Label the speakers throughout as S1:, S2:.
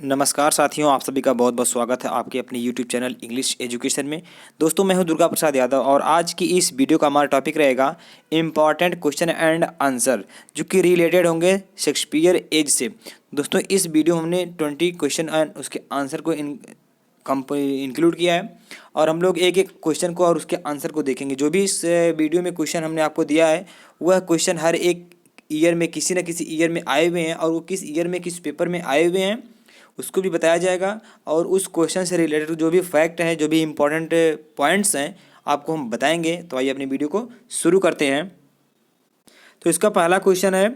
S1: नमस्कार साथियों, आप सभी का बहुत बहुत स्वागत है आपके अपने YouTube चैनल इंग्लिश एजुकेशन में। दोस्तों, मैं हूं दुर्गा प्रसाद यादव और आज की इस वीडियो का हमारा टॉपिक रहेगा इम्पॉर्टेंट क्वेश्चन एंड आंसर, जो कि रिलेटेड होंगे शेक्सपियर एज से। दोस्तों, इस वीडियो में हमने 20 क्वेश्चन एंड उसके आंसर को इंक्लूड किया है और हम लोग एक एक क्वेश्चन को और उसके आंसर को देखेंगे। जो भी इस वीडियो में क्वेश्चन हमने आपको दिया है वह क्वेश्चन हर एक ईयर में किसी न किसी ईयर में आए हुए हैं और वो किस ईयर में किस पेपर में आए हुए हैं उसको भी बताया जाएगा और उस क्वेश्चन से रिलेटेड जो भी फैक्ट हैं, जो भी इम्पोर्टेंट पॉइंट्स हैं, आपको हम बताएंगे। तो आइए अपनी वीडियो को शुरू करते हैं। तो इसका पहला क्वेश्चन है,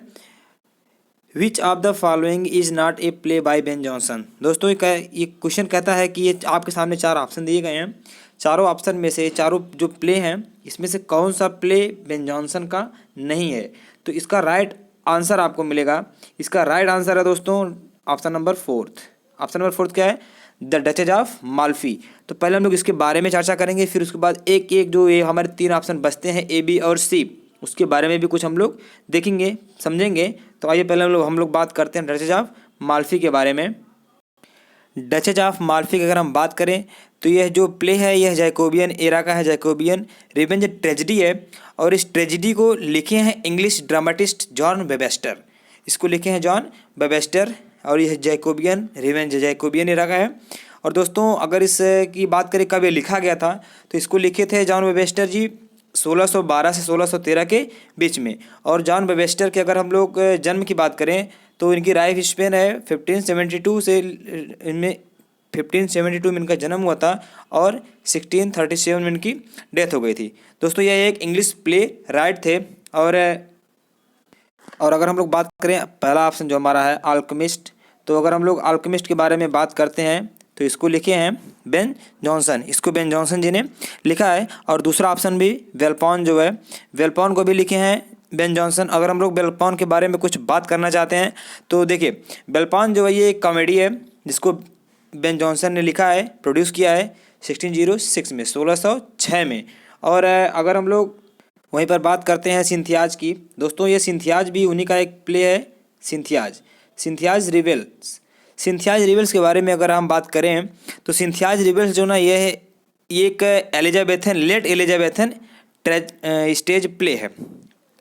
S1: which of the following is not a play by Ben Jonson. दोस्तों, ये क्वेश्चन कहता है कि ये आपके सामने चार ऑप्शन दिए गए हैं। चारों ऑप्शन में से चारों जो प्ले हैं इसमें से कौन सा प्ले बेन जॉनसन का नहीं है। तो इसका राइट आंसर आपको मिलेगा। इसका राइट आंसर है दोस्तों option number fourth. Option number fourth क्या है? The duchess of Malfi. तो पहले हम लोग इसके बारे में चर्चा करेंगे, फिर उसके बाद एक एक जो ये हमारे तीन ऑप्शन बचते हैं ए, बी और सी, उसके बारे में भी कुछ हम लोग देखेंगे, समझेंगे। तो आइए पहले हम लोग बात करते हैं डचेज ऑफ माल्फी के बारे में। डचेज ऑफ माल्फी की अगर हम बात करें तो यह जो प्ले है यह जैकोबियन एरा का है। जैकोबियन रिवेंज ट्रेजिडी है और इस ट्रेजिडी को लिखे हैं इंग्लिश ड्रामाटिस्ट जॉन वेबस्टर। इसको लिखे हैं जॉन वेबस्टर और यह जैकोबियन रिवेंज जैकोबियन एरा का है। और दोस्तों, अगर इस की बात करें कब ये लिखा गया था तो इसको लिखे थे जॉन वेबस्टर जी 1612 से 1613 के बीच में। और जॉन वेबस्टर के अगर हम लोग जन्म की बात करें तो इनकी लाइफ स्पेन है 1572 से इनमें 1572 में इनका जन्म हुआ था और 1637 में इनकी डेथ हो गई थी। दोस्तों, यह एक इंग्लिश प्ले राइट थे। और अगर हम लोग बात करें पहला ऑप्शन जो हमारा है अल्केमिस्ट, तो अगर हम लोग अल्केमिस्ट के बारे में बात करते हैं तो इसको लिखे हैं बेन जॉनसन। इसको बेन जॉनसन जी ने लिखा है। और दूसरा ऑप्शन भी वेलपॉन जो है, वेलपॉन को भी लिखे हैं बेन जॉनसन। अगर हम लोग वेलपॉन के बारे में कुछ बात करना चाहते हैं तो देखिए, वेलपॉन जो है ये एक कॉमेडी है जिसको बेन जॉनसन ने लिखा है, प्रोड्यूस किया है 1606 में, 1606 में। और अगर हम लोग वहीं पर बात करते हैं सिंथियाज की, दोस्तों ये सिंथियाज भी उन्हीं का एक प्ले है। सिंथियाज रिबेल्स। सिंथियाज रिबेल्स के बारे में अगर हम बात करें तो सिंथियाज रिबेल्स जो ना ये एक Elizabethan late Elizabethan stage play है।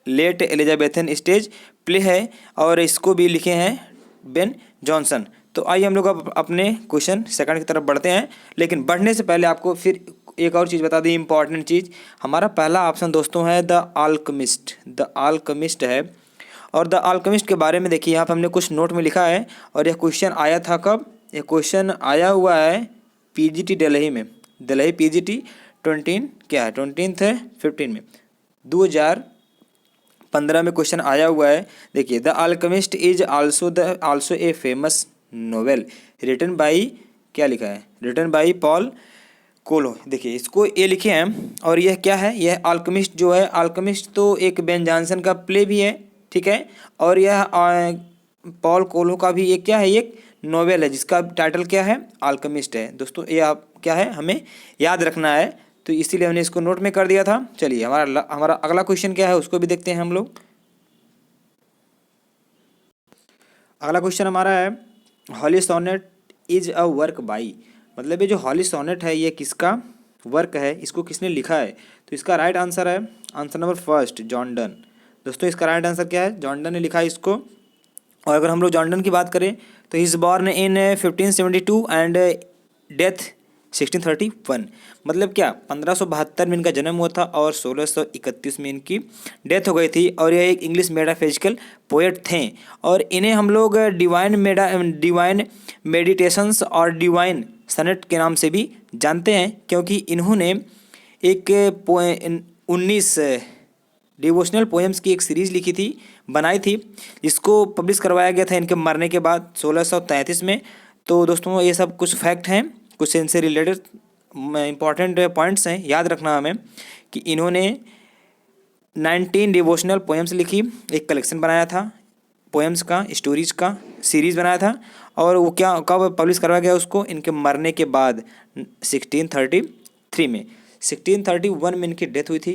S1: लेट एलिजाबेथन स्टेज प्ले है और इसको भी लिखे हैं बेन जॉनसन। तो आइए हम लोग अब अपने क्वेश्चन सेकंड की तरफ बढ़ते हैं। लेकिन बढ़ने से पहले आपको फिर एक और चीज़ बता दी, इंपॉर्टेंट चीज़। हमारा पहला ऑप्शन दोस्तों है द अल्केमिस्ट। द अल्केमिस्ट है। और द अल्केमिस्ट के बारे में देखिए, यहाँ पर हमने कुछ नोट में लिखा है। और यह क्वेश्चन आया था कब? यह क्वेश्चन आया हुआ है पीजीटी दिल्ली में। दिल्ली पीजीटी 20 क्या है 20 है 15 में 2015 में क्वेश्चन आया हुआ है। देखिए, the Alchemist is also a famous novel written by, क्या लिखा है, रिटन बाई पॉल कोलो। देखिए, इसको ये लिखे हैं और यह क्या है, यह अल्केमिस्ट जो है, अल्केमिस्ट तो एक बेन जॉनसन का प्ले भी है, ठीक है। और यह पॉल कोलो का भी एक क्या है, एक नोवेल है जिसका टाइटल क्या है, अल्केमिस्ट है। दोस्तों, ये आप क्या है हमें याद रखना है, तो इसीलिए हमने इसको नोट में कर दिया था। चलिए हमारा अगला क्वेश्चन क्या है उसको भी देखते हैं हम लोग। अगला क्वेश्चन हमारा है, holy sonnet is a work by. मतलब ये जो हॉली सोनेट है ये किसका वर्क है, इसको किसने लिखा है। तो इसका राइट आंसर है answer number first, John Donne. दोस्तों, इसका राइट आंसर क्या है, जॉन डन ने लिखा है इसको। और अगर हम लोग जॉन डन की बात करें तो is born in 1572 and death 1631। मतलब क्या 1572 में इनका जन्म हुआ था और 1631 में इनकी डेथ हो गई थी। और यह एक इंग्लिश मेटाफिजिकल पोएट थे और इन्हें हम लोग डिवाइन मेडिटेशंस और डिवाइन सनेट के नाम से भी जानते हैं, क्योंकि इन्होंने एक 19 डिवोशनल पोएम्स की एक सीरीज़ लिखी थी, बनाई थी, जिसको पब्लिश करवाया गया था इनके मरने के बाद 1633 में। तो दोस्तों, ये सब कुछ फैक्ट हैं, कुछ इनसे रिलेटेड इंपॉर्टेंट पॉइंट्स हैं, याद रखना हमें कि इन्होंने 19 डिवोशनल पोएम्स लिखी, एक कलेक्शन बनाया था पोएम्स का, स्टोरीज का सीरीज़ बनाया था। और वो क्या कब पब्लिश करवाया गया उसको, इनके मरने के बाद 1633 में। 1631 में इनकी डेथ हुई थी,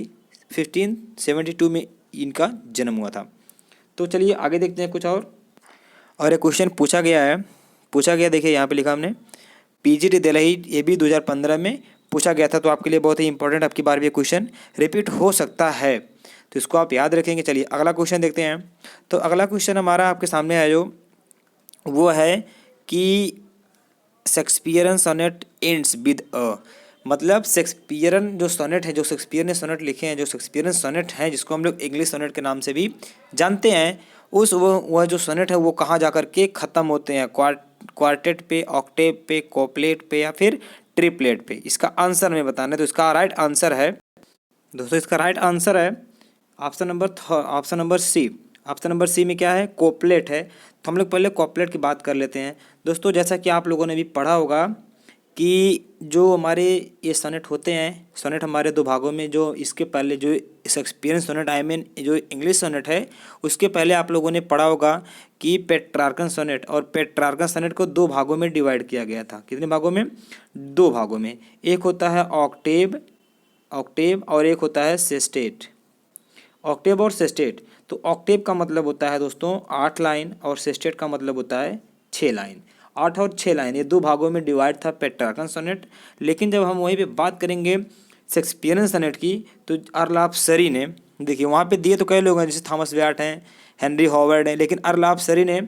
S1: 1572 में इनका जन्म हुआ था। तो चलिए आगे देखते हैं कुछ और एक क्वेश्चन पूछा गया है पूछा गया, देखिए यहाँ पे लिखा हमने पीजीटी दिल्ली, ये भी 2015 में पूछा गया था। तो आपके लिए बहुत ही इंपॉर्टेंट आपकी बार भी क्वेश्चन रिपीट हो सकता है, तो इसको आप याद रखेंगे। चलिए अगला क्वेश्चन देखते हैं। तो अगला क्वेश्चन हमारा आपके सामने है जो वो है कि Shakespearean sonnet ends with a, मतलब शेक्सपियरन जो सोनेट है, जो शेक्सपियर ने सोनेट लिखे हैं, जो शेक्सपियरन सोनेट हैं जिसको हम लोग इंग्लिश सोनेट के नाम से भी जानते हैं, उस वह जो सोनेट है वो कहाँ जा कर के ख़त्म होते हैं, क्वार्टेट पे, ऑक्टेव पे, कोपलेट पे या फिर ट्रिपलेट पे। इसका आंसर हमें बताना है। तो इसका राइट आंसर है दोस्तों, इसका राइट आंसर है option number C. Option number C में क्या है, कोपलेट है। तो हम लोग पहले कोपलेट की बात कर लेते हैं दोस्तों। जैसा कि आप लोगों ने भी पढ़ा होगा कि जो हमारे ये सोनेट होते हैं, सोनेट हमारे दो भागों में, जो इसके पहले जो शेक्सपियरन सोनेट, आई मीन जो इंग्लिश सोनेट है, उसके पहले आप लोगों ने पढ़ा होगा कि पेट्रार्कन सोनेट, और पेट्रार्कन सोनेट को दो भागों में डिवाइड किया गया था। कितने भागों में, दो भागों में। एक होता है ऑक्टेव और एक होता है सेस्टेट, ऑक्टेव और सेस्टेट। तो ऑक्टेव का मतलब होता है दोस्तों 8 लाइन और सेस्टेट का मतलब होता है 6 लाइन। 8 और 6 लाइन, ये दो भागों में डिवाइड था पेट्रार्कन सोनेट। लेकिन जब हम वहीं पे बात करेंगे शेक्सपियरन सोनेट की, तो अर्लाप सरी ने, देखिए वहाँ पे दिए तो कई लोग हैं, जैसे थॉमस व्याट हैं, हेनरी हॉवर्ड हैं, लेकिन अर्लाप सरी ने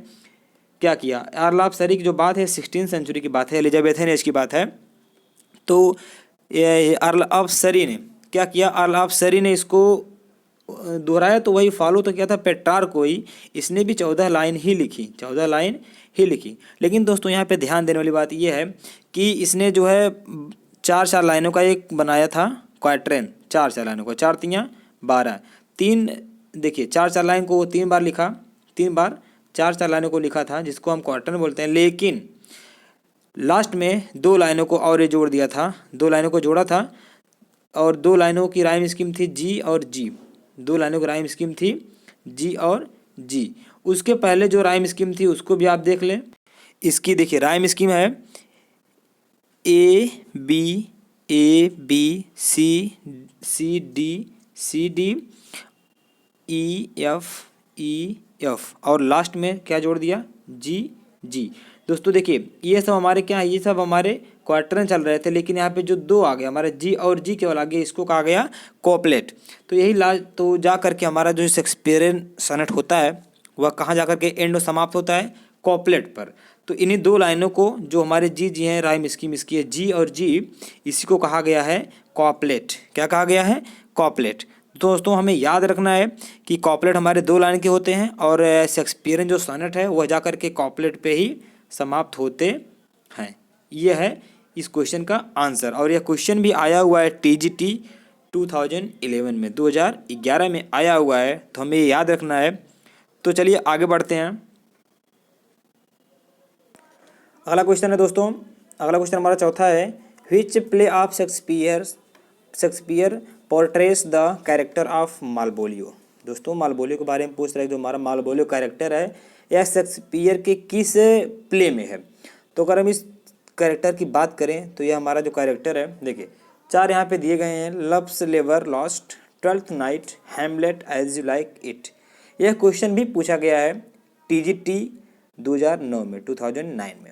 S1: क्या किया, अर्लाप सरी की जो बात है 16वीं सेंचुरी की बात है, एलिजाबेथन एज की बात है। तो अर्लाप सरी ने क्या किया, अर्लाप सरी ने इसको दोहराया, तो वही फॉलो तो किया था पेट्रार को ही। इसने भी 14 लाइन ही लिखी, 14 लाइन ही लिखी। लेकिन दोस्तों यहाँ पे ध्यान देने वाली बात यह है कि इसने जो है 4-4 लाइनों का एक बनाया था क्वार्ट्रेन, 4-4 लाइनों का, 4 तियाँ 12, 3, देखिए 4-4 लाइन को वो 3 बार लिखा, 3 बार 4-4 लाइनों को लिखा था, जिसको हम क्वार्ट्रेन बोलते हैं। लेकिन लास्ट में 2 लाइनों को और जोड़ दिया था, 2 लाइनों को जोड़ा था, और 2 लाइनों की राइम स्कीम थी जी और जी। 2 लाइनों की राइम स्कीम थी जी और जी। उसके पहले जो राइम स्कीम थी उसको भी आप देख लें। इसकी देखिए राइम स्कीम है A B C D E F और लास्ट में क्या जोड़ दिया, जी। दोस्तों देखिए ये सब हमारे क्या है, ये सब हमारे क्वार्टरन चल रहे थे, लेकिन यहाँ पे जो 2 आ गए हमारे जी और जी केवल आ गए, इसको कहा गया कोपलेट। तो यही तो जा करके हमारा जो शेक्सपियरन सोनेट होता है वह कहाँ जा करके एंड समाप्त होता है, कोपलेट पर। तो इन्हीं 2 लाइनों को जो हमारे जी हैं, राइम स्कीम इसकी है जी और जी, इसी को कहा गया है कॉपलेट। क्या कहा गया है, कॉपलेट। दोस्तों हमें याद रखना है कि कॉपलेट हमारे 2 लाइन के होते हैं, और शेक्सपियरन जो सोनेट है वह जा करके कॉपलेट पे ही समाप्त होते हैं। यह है इस क्वेश्चन का आंसर। और यह क्वेश्चन भी आया हुआ है टीजीटी 2011 में, 2011 में आया हुआ है, तो हमें याद रखना है। तो चलिए आगे बढ़ते हैं। अगला क्वेश्चन है दोस्तों, अगला क्वेश्चन हमारा चौथा है, which play of Shakespeare portrays the character of Malvolio. दोस्तों मालवोलियो के बारे में पूछ रहे हैं, जो हमारा मालवोलियो कैरेक्टर है यह शेक्सपियर के किस प्ले में है। तो अगर हम इस कैरेक्टर की बात करें तो यह हमारा जो कैरेक्टर है, देखिए 4 यहाँ पे दिए गए हैं, लव्स लेवर lost, Twelfth Night, Hamlet, as you like it. यह क्वेश्चन भी पूछा गया है टीजीटी 2009 में, 2009 में।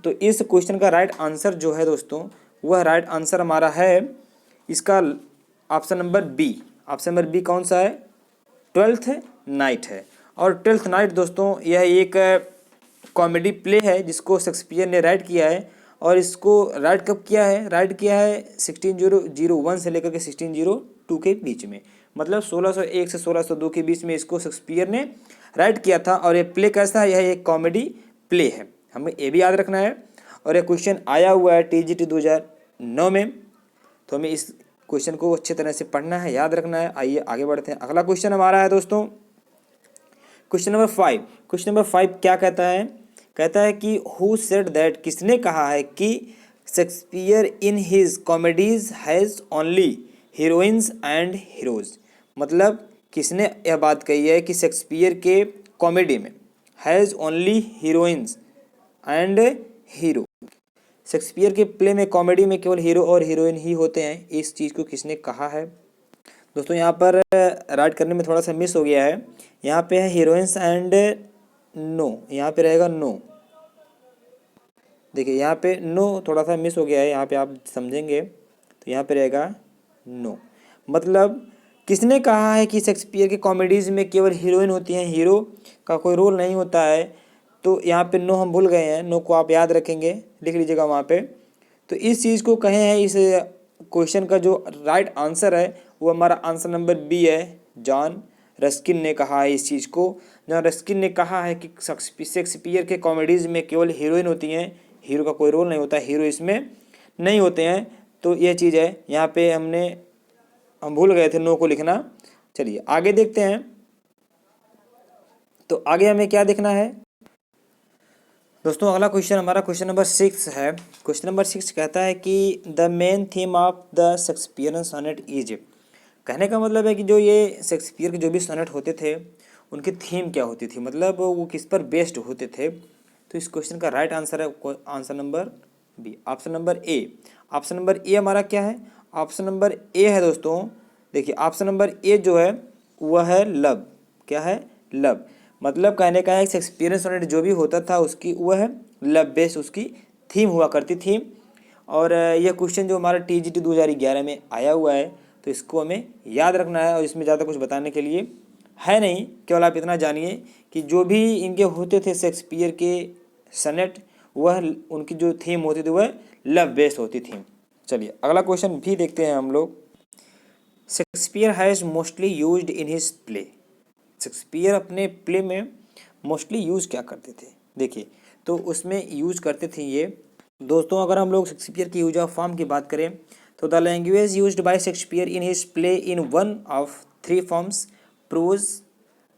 S1: तो इस क्वेश्चन का राइट आंसर जो है दोस्तों, वह राइट आंसर हमारा है इसका option number B. Option number B कौन सा है, ट्वेल्थ नाइट है। और ट्वेल्थ नाइट दोस्तों यह एक कॉमेडी प्ले है जिसको शेक्सपियर ने राइट किया है। और इसको राइट कब किया है, राइट किया है 1601 से लेकर के 1602 के बीच में, मतलब 1601 से 1602 के बीच में इसको शेक्सपियर ने राइट किया था। और ये प्ले कैसा है, यह एक कॉमेडी प्ले है, हमें ये भी याद रखना है। और यह क्वेश्चन आया हुआ है टीजीटी 2009 में, तो हमें इस क्वेश्चन को अच्छे तरह से पढ़ना है, याद रखना है। आइए आगे बढ़ते हैं। अगला क्वेश्चन हमारा है दोस्तों क्वेश्चन नंबर 5। क्वेश्चन नंबर 5 क्या कहता है, कहता है कि हु सेड दैट, किसने कहा है कि Shakespeare in his comedies has only heroines and heroes. मतलब किसने यह बात कही है कि शेक्सपियर के कॉमेडी में has only heroines and hero, Shakespeare के प्ले में कॉमेडी में केवल हीरो और हीरोइन ही होते हैं, इस चीज़ को किसने कहा है। दोस्तों यहाँ पर राइट करने में थोड़ा सा मिस हो गया है, यहाँ पे है हीरोइंस एंड नो, यहाँ पे रहेगा नो, देखिए यहाँ पे नो थोड़ा सा मिस हो गया है, यहाँ पे आप समझेंगे तो यहाँ पे रहेगा नो। मतलब किसने कहा है कि शेक्सपियर के कॉमेडीज़ में केवल हीरोइन होती हैं, हीरो का कोई रोल नहीं होता है। तो यहाँ पे नो हम भूल गए हैं, नो को आप याद रखेंगे, लिख लीजिएगा वहाँ पे। तो इस चीज़ को कहे हैं, इस क्वेश्चन का जो राइट आंसर है वो हमारा आंसर नंबर बी है। जॉन रस्किन ने कहा है इस चीज़ को। जॉन रस्किन ने कहा है कि शेक्सपियर के कॉमेडीज़ में केवल हीरोइन होती हैं, हीरो का कोई रोल नहीं होता, हीरो इसमें नहीं होते हैं। तो यह चीज़ है, यहाँ पे हम भूल गए थे नो को लिखना। चलिए आगे देखते हैं। तो आगे हमें क्या देखना है दोस्तों, अगला क्वेश्चन हमारा क्वेश्चन नंबर 6 है। क्वेश्चन नंबर 6 कहता है कि the main theme of the Shakespearean sonnet is. कहने का मतलब है कि जो ये शेक्सपियर के जो भी सोनेट होते थे उनकी थीम क्या होती थी, मतलब वो किस पर बेस्ड होते थे। तो इस क्वेश्चन का राइट आंसर है answer number B, option number A. Option number A हमारा क्या है, ऑप्शन नंबर ए है दोस्तों। देखिए ऑप्शन नंबर ए जो है वह है लव। क्या है, लव। मतलब कहने का है शेक्सपियरन सोनेट जो भी होता था उसकी वह है लव बेस्ड उसकी थीम हुआ करती थी। और यह क्वेश्चन जो हमारा TGT 2011 में आया हुआ है, तो इसको हमें याद रखना है। और इसमें ज़्यादा कुछ बताने के लिए है नहीं, केवल आप इतना जानिए कि जो भी इनके होते थे शेक्सपियर के सनेट, वह उनकी जो थीम होती थी वह लव बेस्ड होती थी। चलिए अगला क्वेश्चन भी देखते हैं हम लोग। Shakespeare has mostly used in his play. Shakespeare अपने प्ले में मोस्टली यूज़ क्या करते थे, देखिए तो उसमें यूज़ करते थे ये दोस्तों। अगर हम लोग शेक्सपियर की यूज ऑफ फॉर्म की बात करें तो the language used by Shakespeare in his play in one of three forms, prose,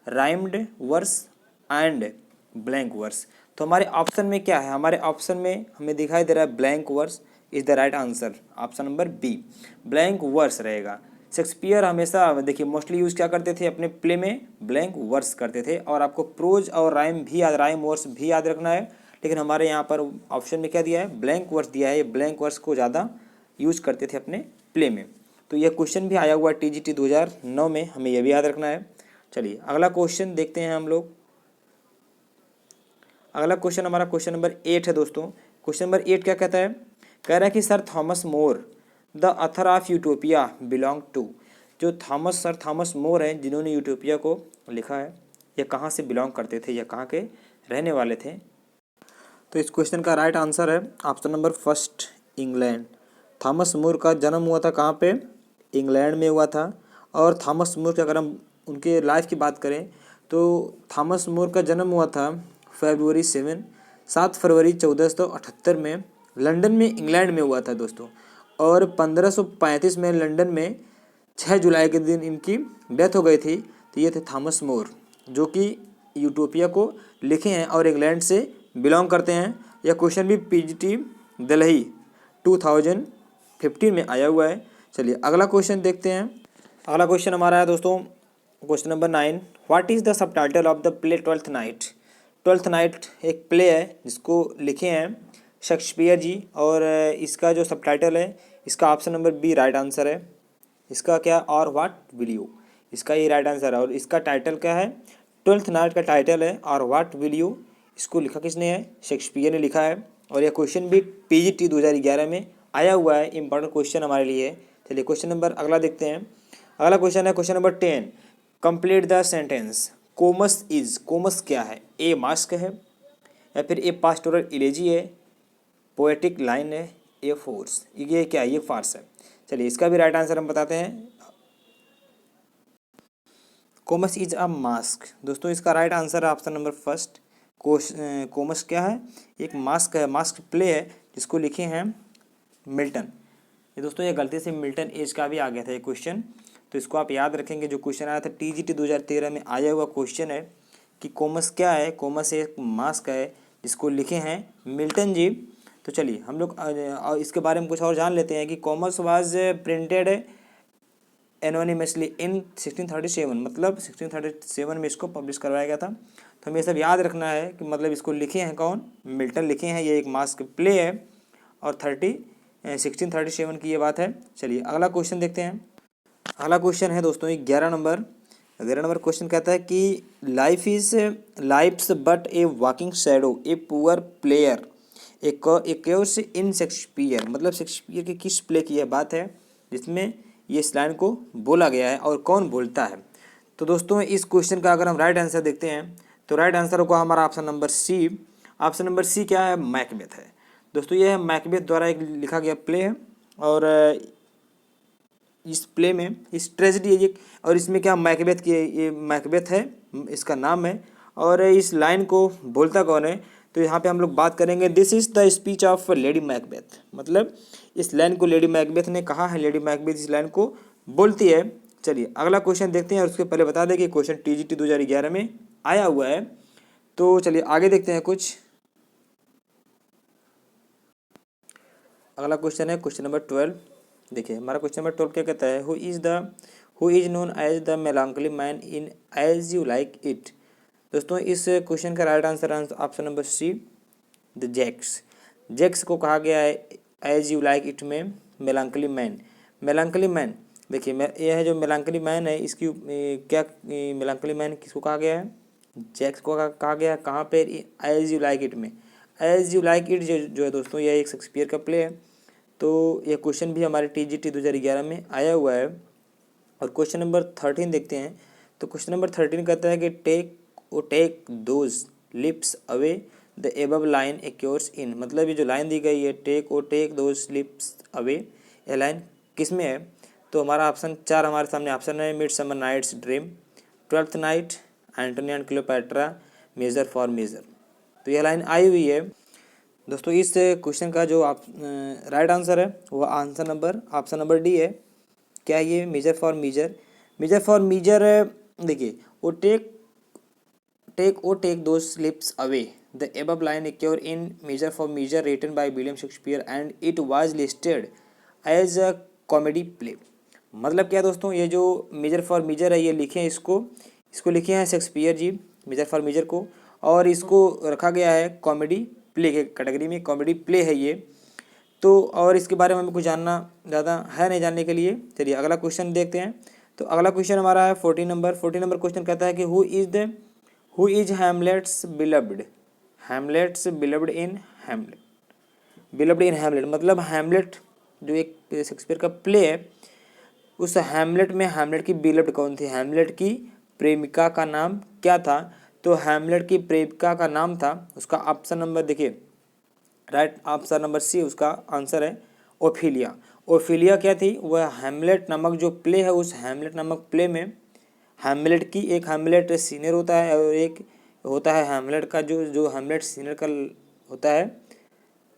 S1: rhymed verse and blank verse. तो हमारे ऑप्शन में क्या है, हमारे ऑप्शन में हमें दिखाई दे रहा है blank verse is the right answer, option number B blank verse रहेगा। शेक्सपियर हमेशा देखिए मोस्टली यूज़ क्या करते थे अपने प्ले में, ब्लैंक वर्स करते थे। और आपको प्रोज और राइम वर्स भी याद रखना है, लेकिन हमारे यहाँ पर ऑप्शन में क्या दिया है, ब्लैंक वर्स दिया है। ये ब्लैंक वर्स को ज़्यादा यूज़ करते थे अपने प्ले में। तो यह क्वेश्चन भी आया हुआ है TGT 2009 में, हमें यह भी याद रखना है। चलिए अगला क्वेश्चन देखते हैं हम लोग। अगला क्वेश्चन हमारा क्वेश्चन नंबर 8 है दोस्तों। क्वेश्चन नंबर 8 क्या कहता है, कह रहा है कि sir Thomas More the author of Utopia belong to. जो सर थॉमस मोर हैं जिन्होंने यूटोपिया को लिखा है, यह कहाँ से बिलोंग करते थे, यह कहाँ के रहने वाले थे। तो इस क्वेश्चन का राइट आंसर है option number first, England. Thomas More का जन्म हुआ था कहाँ पे, इंग्लैंड में हुआ था। और थॉमस मोर की अगर हम उनके लाइफ की बात करें तो थॉमस मोर का जन्म हुआ था फरवरी 7 फरवरी 1478 में लंदन में, इंग्लैंड में हुआ था दोस्तों। और 1535 में लंदन में 6 जुलाई के दिन इनकी डेथ हो गई थी। तो ये थे थॉमस मोर जो कि यूटोपिया को लिखे हैं और इंग्लैंड से बिलोंग करते हैं। यह क्वेश्चन भी PGT दिल्ली 2015 में आया हुआ है। चलिए अगला क्वेश्चन देखते हैं। अगला क्वेश्चन हमारा है दोस्तों question number 9, what is the sub title of the play twelfth night. Twelfth night एक प्ले है जिसको लिखे हैं शेक्सपियर जी, और इसका जो सब टाइटल है इसका option number B right answer है। इसका क्या, और व्हाट विल यू, इसका ये राइट आंसर है। और इसका टाइटल क्या है, ट्वेल्थ नाइट का टाइटल है, और व्हाट विल यू इसको लिखा किसने है, शेक्सपियर ने लिखा है। और यह क्वेश्चन भी PGT 2011 में आया हुआ है, इंपॉर्टेंट क्वेश्चन हमारे लिए। चलिए क्वेश्चन नंबर अगला देखते हैं। अगला क्वेश्चन है question number 10, complete the sentence. Comus is, Comus क्या है, ए मास्क है, या फिर ए पास्टोरल इलेजी है, पोएटिक लाइन है, ए फोर्स, ये क्या है, ये फार्स है। चलिए इसका भी राइट आंसर हम बताते हैं। कोमस इज अ मास्क दोस्तों, इसका राइट आंसर है ऑप्शन नंबर फर्स्ट। कोमस क्या है, एक मास्क है, मास्क प्ले है जिसको लिखे हैं मिल्टन। ये दोस्तों ये गलती से मिल्टन एज का भी आ गया था ये क्वेश्चन, तो इसको आप याद रखेंगे। जो क्वेश्चन आया था TGT 2013 में आया हुआ क्वेश्चन है कि कोमस क्या है, कोमस एक मास्क है जिसको लिखे हैं मिल्टन जी। तो चलिए हम लोग इसके बारे में कुछ और जान लेते हैं कि कोमस वाज प्रिंटेड एनोनिमसली इन 1637, मतलब 1637 में इसको पब्लिश करवाया गया था। तो हमें सब याद रखना है कि मतलब इसको लिखे हैं कौन, मिल्टन लिखे हैं। ये एक मास्क प्ले है और 1637 की ये बात है। चलिए अगला क्वेश्चन देखते हैं। अगला क्वेश्चन है दोस्तों 11 नंबर क्वेश्चन कहता है कि life is but a walking shadow, a poor player occurs in Shakespeare, मतलब शेक्सपियर के किस प्ले की यह बात है जिसमें ये इस लाइन को बोला गया है और कौन बोलता है। तो दोस्तों इस क्वेश्चन का अगर हम राइट आंसर देखते हैं तो राइट आंसर होगा हमारा option number C. Option number C क्या है, मैकबेथ है। दोस्तों यह मैकबेथ द्वारा एक लिखा गया प्ले है और इस प्ले में इस ट्रेजेडी है और इसमें क्या मैकबेथ की ये मैकबेथ है इसका नाम है और इस लाइन को बोलता कौन है। तो यहाँ पे हम लोग बात करेंगे this is the speech of lady Macbeth, मतलब इस लाइन को लेडी मैकबेथ ने कहा है, लेडी मैकबेथ इस लाइन को बोलती है। चलिए अगला क्वेश्चन देखते हैं और उसके पहले बता दें कि क्वेश्चन TGT 2011 में आया हुआ है। तो चलिए आगे देखते हैं कुछ। अगला क्वेश्चन है क्वेश्चन नंबर 12। देखिए हमारा क्वेश्चन नंबर 12 क्या कहता है, who is known as the melancholy man in as you like it. दोस्तों इस क्वेश्चन का right answer option number C, the Jaques. Jaques को कहा गया है एज यू लाइक इट में मेलांकली मैन। मेलांकली मैन देखिए यह है जो मेलांकली मैन है इसकी क्या मेलांकली मैन किसको कहा गया है, जैक्स को कहा गया है। कहाँ पे, एज यू लाइक इट में। एज यू लाइक इट जो है दोस्तों यह एक शेक्सपियर का प्ले है। तो यह क्वेश्चन भी हमारे TGT 2011 में आया हुआ है। और क्वेश्चन नंबर 13 देखते हैं। तो क्वेश्चन नंबर 13 कहता है कि take those lips away the above line occurs in, मतलब ये जो लाइन दी गई है टेक दोज लिप्स अवे, यह लाइन किस में है। तो हमारा ऑप्शन 4 हमारे सामने ऑप्शन है Midsummer Night's Dream, Twelfth Night, Antony and Cleopatra, Measure for Measure. तो यह लाइन आई हुई है। दोस्तों इस क्वेश्चन का जो राइट आंसर है वो ऑप्शन नंबर डी है। क्या ये मेजर फॉर मेजर देखिए वो take two slips away the above line occur in Measure for Measure written by William Shakespeare and it was listed as a comedy play. मतलब क्या दोस्तों, ये जो मेजर फॉर मेजर है ये लिखे हैं इसको लिखे हैं Shakespeare ji Measure for Measure को, और इसको रखा गया है कॉमेडी प्ले के कैटेगरी में, कॉमेडी प्ले है ये। तो और इसके बारे में हमें कुछ जानना ज़्यादा है नहीं जानने के लिए। चलिए अगला क्वेश्चन देखते हैं। तो अगला क्वेश्चन हमारा है 14 नंबर क्वेश्चन कहता है कि who is Hamlet's beloved in Hamlet, मतलब हैमलेट जो एक शेक्सपियर का प्ले है उस हैमलेट की बिलव्ड कौन थी, हैमलेट की प्रेमिका का नाम क्या था। तो हैमलेट की प्रेमिका का नाम था, उसका ऑप्शन नंबर देखिए राइट ऑप्शन नंबर सी उसका आंसर है ओफिलिया। ओफिलिया क्या थी, वह हैमलेट नामक जो प्ले है उस हैमलेट नामक प्ले में एक हैमलेट सीनियर होता है और एक होता है हैमलेट का जो हैमलेट सीनियर का होता है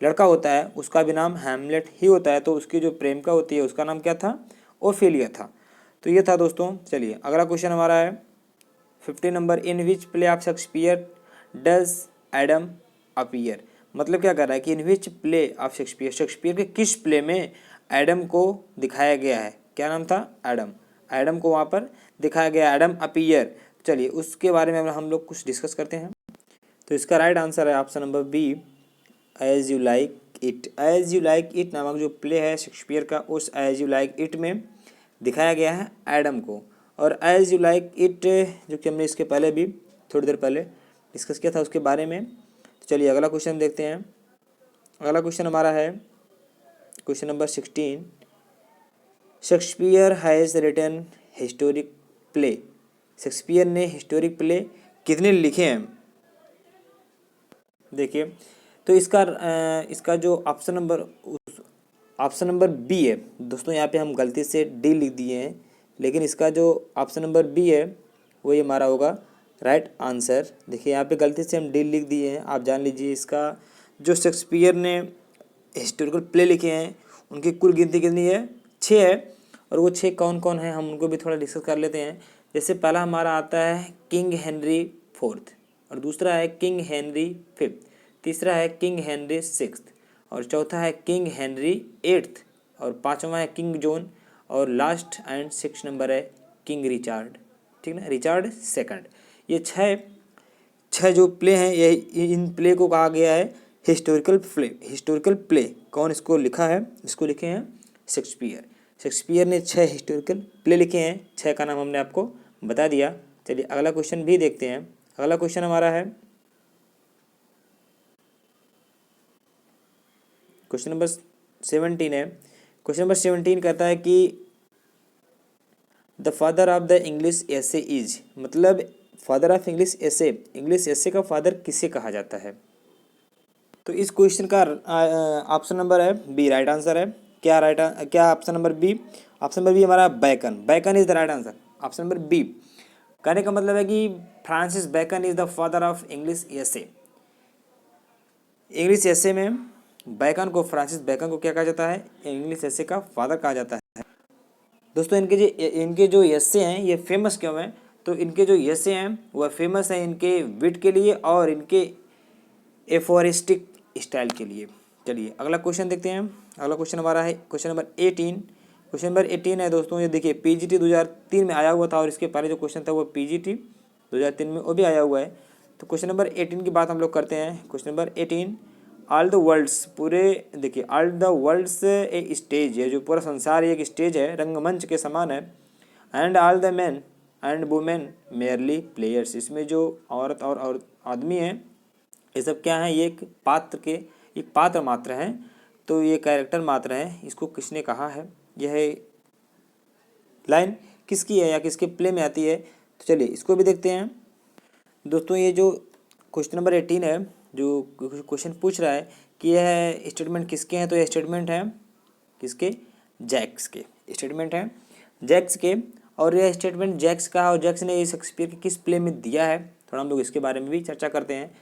S1: लड़का होता है उसका भी नाम हैमलेट ही होता है। तो उसकी जो प्रेमिका होती है उसका नाम क्या था, ओफिलिया था। तो ये था दोस्तों। चलिए अगला क्वेश्चन हमारा है 15 number, in which play of Shakespeare does Adam appear. मतलब क्या कर रहा है कि इन विच प्ले ऑफ शेक्सपियर के किस प्ले में एडम को दिखाया गया है, क्या नाम था, एडम को वहाँ पर दिखाया गया, एडम अपीयर। चलिए उसके बारे में हम लोग कुछ डिस्कस करते हैं। तो इसका राइट आंसर है option number B, as you like it नामक जो प्ले है शेक्सपियर का उस एज यू लाइक इट में दिखाया गया है एडम को। और एज यू लाइक इट जो कि हमने इसके पहले भी थोड़ी देर पहले डिस्कस किया था उसके बारे में। तो चलिए अगला क्वेश्चन देखते हैं। अगला क्वेश्चन हमारा है question number 16, Shakespeare has written historic play. Shakespeare ने हिस्टोरिक प्ले कितने लिखे हैं। देखिए तो इसका जो ऑप्शन नंबर बी है दोस्तों, यहाँ पे हम गलती से डी लिख दिए हैं, लेकिन इसका जो ऑप्शन नंबर बी है वही हमारा होगा राइट आंसर। देखिए यहाँ पे गलती से हम डी लिख दिए हैं, आप जान लीजिए। इसका जो शेक्सपियर ने हिस्टोरिकल प्ले लिखे हैं उनकी कुल गिनती कितनी है, 6 है। और वो 6 कौन कौन है हम उनको भी थोड़ा डिस्कस कर लेते हैं। जैसे पहला हमारा आता है किंग हेनरी 4th, और दूसरा है किंग हेनरी 5th, तीसरा है किंग हेनरी 6th, और चौथा है किंग हेनरी 8th, और पाँचवा है किंग जॉन, और लास्ट एंड 6 नंबर है किंग रिचार्ड, ठीक ना, रिचार्ड 2nd। ये छः जो प्ले हैं ये इन प्ले को कहा गया है हिस्टोरिकल प्ले। कौन इसको लिखा है, इसको लिखे हैं शेक्सपियर ने 6 हिस्टोरिकल प्ले लिखे हैं। 6 का नाम हमने आपको बता दिया। चलिए अगला क्वेश्चन भी देखते हैं। अगला क्वेश्चन हमारा है क्वेश्चन नंबर 17 है। क्वेश्चन नंबर 17 कहता है कि the father of the English essay is, मतलब फादर ऑफ इंग्लिश एसे का फादर किसे कहा जाता है। तो इस क्वेश्चन का ऑप्शन नंबर है बी राइट आंसर है। क्या option number B? Option number B हमारा Bacon is the right answer. Option number B कहने का मतलब है कि Francis Bacon is the father of English essay. English essay में फ्रांसिस बैकन को क्या कहा जाता है? इंग्लिश एसे का फादर कहा जाता है। दोस्तों इनके जो एसे हैं ये फेमस क्यों हैं? तो इनके जो एसे हैं वह फेमस हैं इनके विट के लिए और इनके एफोरिस्टिक स्टाइल के लिए। चलिए अगला क्वेश्चन देखते हैं। अगला क्वेश्चन हमारा है क्वेश्चन नंबर 18। क्वेश्चन नंबर 18 है दोस्तों, ये देखिए पीजीटी 2003 में आया हुआ था और इसके पहले जो क्वेश्चन था वो पीजीटी 2003 में वो भी आया हुआ है। तो क्वेश्चन नंबर 18 की बात हम लोग करते हैं। Question number 18, all the worlds, पूरे देखिए ऑल द वर्ल्ड्स एक स्टेज है, जो पूरा संसार एक स्टेज है, रंगमंच के समान है। And all the man and women merely players, इसमें जो औरत और आदमी हैं ये सब क्या है? ये एक पात्र मात्र हैं। तो ये कैरेक्टर मात्र है। इसको किसने कहा है? यह लाइन किसकी है या किसके प्ले में आती है? तो चलिए इसको भी देखते हैं। दोस्तों ये जो क्वेश्चन नंबर 18 है, जो क्वेश्चन पूछ रहा है कि यह स्टेटमेंट किसके हैं, तो यह स्टेटमेंट है किसके? जैक्स के स्टेटमेंट है, जैक्स के। और यह स्टेटमेंट जैक्स का, और जैक्स ने ये शेक्सपियर के किस प्ले में दिया है, थोड़ा हम लोग इसके बारे में भी चर्चा करते हैं।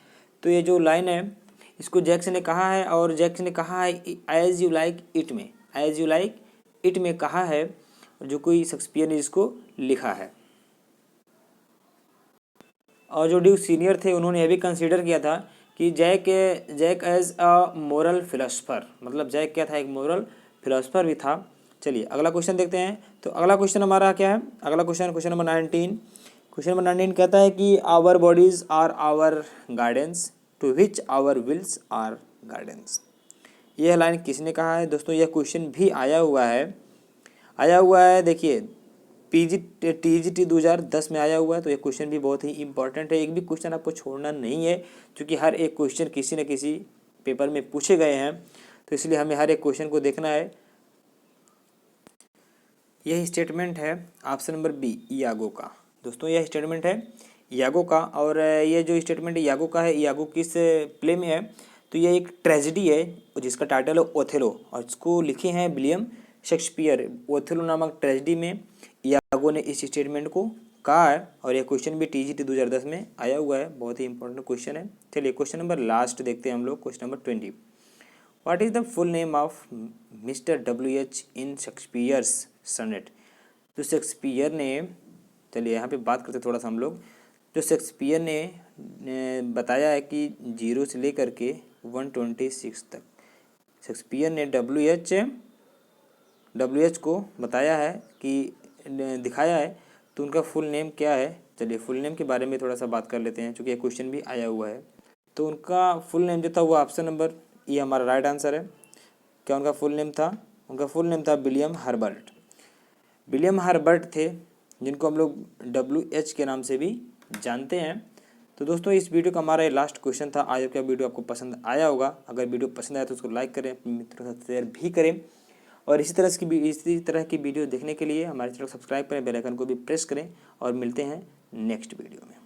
S1: तो ये जो लाइन है इसको जैक्स ने कहा है, और जैक्स ने कहा है एज यू लाइक इट में, एज यू लाइक इट में कहा है, जो कोई शेक्सपियर ने इसको लिखा है। और जो ड्यूक सीनियर थे उन्होंने यह भी कंसीडर किया था कि Jack as a moral philosopher, मतलब जैक क्या था? एक मोरल फिलोसफर भी था। चलिए अगला क्वेश्चन देखते हैं। तो अगला क्वेश्चन हमारा क्या है? अगला क्वेश्चन नंबर 19। क्वेश्चन नंबर 19 कहता है कि our bodies are our gardens to which our wills are gardens. यह लाइन किसने कहा है? दोस्तों यह क्वेश्चन भी आया हुआ है देखिए टीजीटी 2010 में आया हुआ है। तो ये क्वेश्चन भी बहुत ही इंपॉर्टेंट है। एक भी क्वेश्चन आपको छोड़ना नहीं है, क्योंकि हर एक क्वेश्चन किसी न किसी पेपर में पूछे गए हैं, तो इसलिए हमें हर एक क्वेश्चन को देखना है। यह स्टेटमेंट है ऑप्शन नंबर बी यागो का। दोस्तों यह स्टेटमेंट है यागो का, और ये जो स्टेटमेंट यागो का है, यागो किस प्ले में है? तो ये एक ट्रेजेडी है जिसका टाइटल है ओथेलो, और इसको लिखे हैं विलियम शेक्सपियर। ओथेलो नामक ट्रेजेडी में यागो ने इस स्टेटमेंट को कहा है, और यह क्वेश्चन भी टीजीटी 2010 में आया हुआ है। बहुत ही इंपॉर्टेंट क्वेश्चन है। चलिए क्वेश्चन नंबर लास्ट देखते हैं हम लोग, question number 20। What is the full name of mister WH in Shakespeare's sonnet. जो शेक्सपियर ने, चलिए यहाँ पे बात करते थोड़ा सा हम लोग। जो शेक्सपियर ने बताया है कि 0 से लेकर के 126 तक, शेक्सपियर ने WH को बताया है कि दिखाया है, तो उनका फुल नेम क्या है? चलिए फुल नेम के बारे में थोड़ा सा बात कर लेते हैं, क्योंकि ये क्वेश्चन भी आया हुआ है। तो उनका फुल नेम जो था वो ऑप्शन नंबर ये हमारा राइट आंसर है। क्या उनका फुल नेम था? उनका फुल नेम था विलियम हर्बर्ट। विलियम हर्बर्ट थे, जिनको हम लोग WH के नाम से भी जानते हैं। तो दोस्तों इस वीडियो का हमारा ये लास्ट क्वेश्चन था। आज का वीडियो आपको पसंद आया होगा। अगर वीडियो पसंद आया तो उसको लाइक करें, अपने मित्रों के साथ शेयर भी करें, और इसी तरह की वीडियो देखने के लिए हमारे चैनल को सब्सक्राइब करें, बेल आइकन को भी प्रेस करें, और मिलते हैं नेक्स्ट वीडियो में।